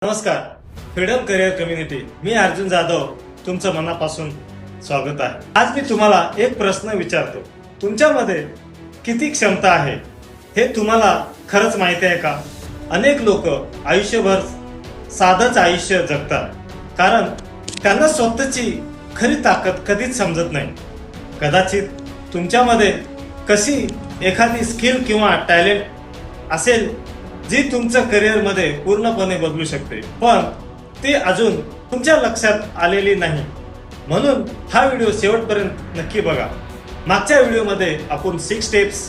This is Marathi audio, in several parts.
नमस्कार, फ्रीडम करिअर कम्युनिटी. मी अर्जुन जाधव तुमचं मनापासून स्वागत आहे. आज मी तुम्हाला एक प्रश्न विचारतो. तुमच्यामध्ये किती क्षमता आहे हे तुम्हाला खरंच माहिती आहे का? अनेक लोक आयुष्यभर साधंच आयुष्य जगतात कारण त्यांना स्वतःची खरी ताकद कधीच समजत नाही. कदाचित तुमच्यामध्ये कशी एखादी स्किल किंवा टॅलेंट असेल जी तुमचं करिअरमध्ये पूर्णपणे बदलू शकते, पण ती अजून तुमच्या लक्षात आलेली नाही. म्हणून हा व्हिडिओ शेवटपर्यंत नक्की बघा. मागच्या व्हिडिओमध्ये आपण 6 स्टेप्स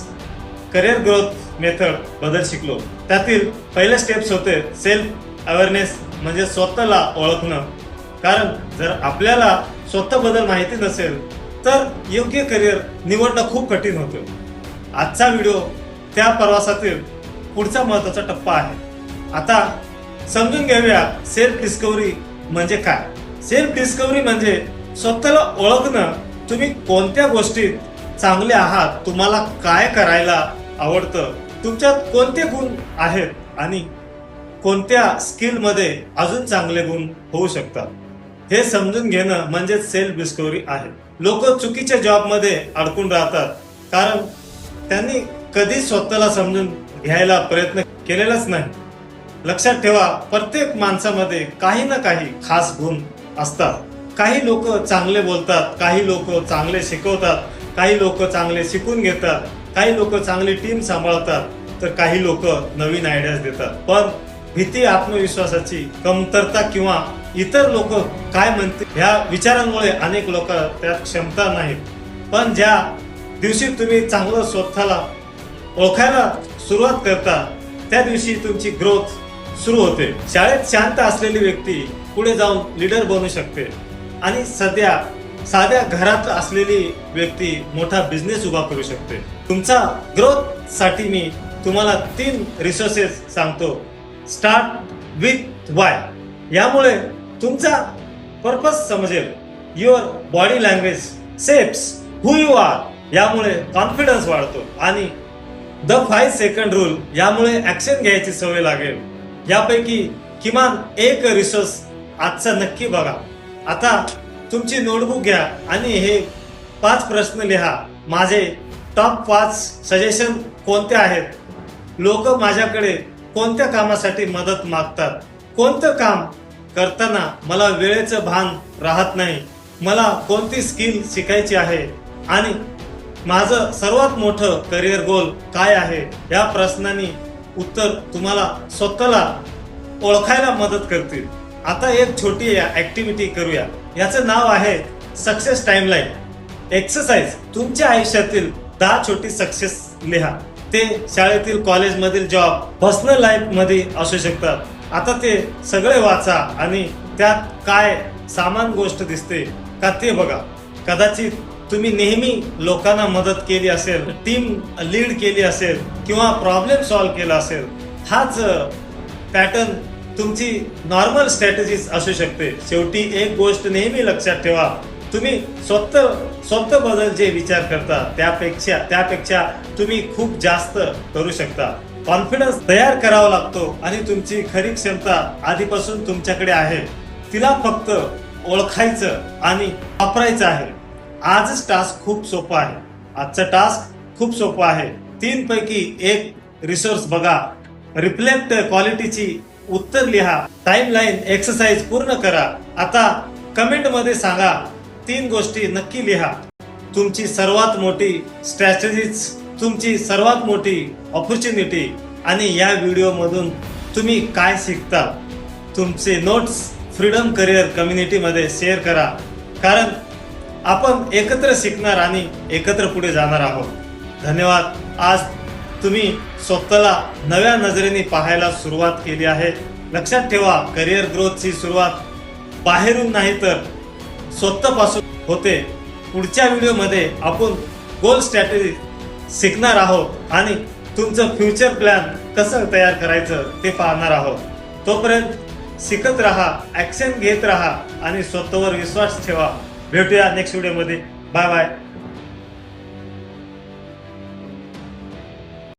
करिअर ग्रोथ मेथड बद्दल शिकलो. त्यातील पहिले स्टेप्स होते सेल्फ अवेअरनेस, म्हणजे स्वतःला ओळखणं. कारण जर आपल्याला स्वतःबद्दल माहिती नसेल तर योग्य करिअर निवडणं खूप कठीण होतं. आजचा व्हिडिओ त्या प्रवासातील पुढचा महत्त्वाचा टप्पा आहे. आता समजून घेऊया सेल्फ डिस्कव्हरी म्हणजे काय. सेल्फ डिस्कव्हरी म्हणजे स्वतःला ओळखणं. तुम्ही कोणत्या गोष्टीत चांगले आहात, तुम्हाला काय करायला आवडतं, तुमच्यात कोणते गुण आहेत आणि कोणत्या स्किलमध्ये अजून चांगले गुण होऊ शकतात, हे समजून घेणं म्हणजे सेल्फ डिस्कव्हरी आहे. लोक चुकीच्या जॉबमध्ये अडकून राहतात कारण त्यांनी कधी स्वतःला समजून घ्यायला प्रयत्न केलेलाच नाही. लक्षात ठेवा, प्रत्येक माणसामध्ये काही ना काही खास गुण असतात. काही लोक चांगले बोलतात, काही लोक चांगले शिकवतात, काही लोक चांगले शिकून घेतात, काही लोक चांगली टीम सांभाळतात, तर काही लोक नवीन आयडियाज देतात. पण भीती, आत्मविश्वासाची कमतरता किंवा इतर लोक काय म्हणतील ह्या विचारांमुळे अनेक लोक त्यात क्षमता नाहीत. पण ज्या दिवशी तुम्ही चांगलं स्वतःला ओळखायला सुरुवात करता त्या दिवशी तुमची ग्रोथ सुरू होते. शाळेत शांत असलेली व्यक्ती पुढे जाऊन लीडर बनू शकते आणि साध्या घरात असलेली व्यक्ती मोठा बिझनेस उभा करू शकते. तुमचा ग्रोथ साठी मी तुम्हाला 3 रिसोर्सेस सांगतो. Start with why. यामुळे तुमचा पर्पस समजेल. Your body language shapes who you are. यामुळे कॉन्फिडन्स वाढतो. आणि द 5 सेकंड रूल. यामुळे ऍक्शन घ्यायची सवय लागेल. यापैकी किमान एक रिसोर्स आजचा नक्की बघा. आता तुमची नोटबुक घ्या आणि हे 5 प्रश्न लिहा. माझे टॉप 5 सजेशन कोणते आहेत? लोक माझ्याकडे कोणत्या कामासाठी मदत मागतात? कोणतं काम करताना मला वेळेचं भान राहत नाही? मला कोणती स्किल शिकायची आहे? आणि माझं सर्वात मोठं करिअर गोल काय आहे? या प्रश्नांनी उत्तर तुम्हाला स्वतःला ओळखायला मदत करतील. आता एक छोटी ऍक्टिव्हिटी करूया. याचं नाव आहे सक्सेस टाइमलाईन एक्सरसाइज. तुमच्या आयुष्यातील 10 छोटी सक्सेस लिहा. ते शाळेतील, कॉलेजमधील, जॉब, पर्सनल लाईफ मध्ये असू शकतात. आता ते सगळे वाचा आणि त्यात काय सामान गोष्ट दिसते का ते बघा. कदाचित तुम्ही नेहमी लोकांना मदत केली असेल, टीम लीड केली असेल किंवा प्रॉब्लेम सॉल्व्ह केला असेल. हाच पॅटर्न तुमची नॉर्मल स्ट्रॅटेजीज असू शकते. शेवटी एक गोष्ट नेहमी लक्षात ठेवा, तुम्ही स्वतः बद्दल जे विचार करता त्यापेक्षा तुम्ही खूप जास्त करू शकता. कॉन्फिडन्स तयार करावा लागतो आणि तुमची खरी क्षमता आधीपासून तुमच्याकडे आहे. तिला फक्त ओळखायचं आणि वापरायचं आहे. आजच टास्क खूप सोपा आहे. आजचा टास्क खूप सोपा आहे. 3 पैकी एक रिसोर्स बघा. रिफ्लेक्ट क्वालिटीची उत्तर लिहा. टाइमलाईन एक्सरसाइज पूर्ण करा. आता कमेंट मध्ये सांगा 3 गोष्टी नक्की लिहा. तुमची सर्वात मोठी स्ट्रॅटेजीज, तुमची सर्वात मोठी ऑपॉर्च्युनिटी आणि या व्हिडिओ मधून तुम्ही काय शिकता. तुमचे नोट्स फ्रीडम करिअर कम्युनिटी मध्ये शेअर करा. कारण आपण एकत्र शिकणार आणि एकत्र पुढे जाणार आहोत. धन्यवाद. आज तुम्ही स्वतःला नव्या नजरेने पाहायला सुरुवात केली आहे. लक्षात ठेवा, करिअर ग्रोथची सुरुवात बाहेरून नाही तर स्वतःपासून होते. पुढच्या व्हिडिओमध्ये आपण गोल स्ट्रॅटेजी शिकणार आहोत आणि तुमचं फ्युचर प्लॅन कसं तयार करायचं ते पाहणार आहोत. तोपर्यंत शिकत राहा, ऍक्शन घेत राहा आणि स्वतःवर विश्वास ठेवा. भेटूया नेक्स्ट व्हिडिओमध्ये. Bye bye.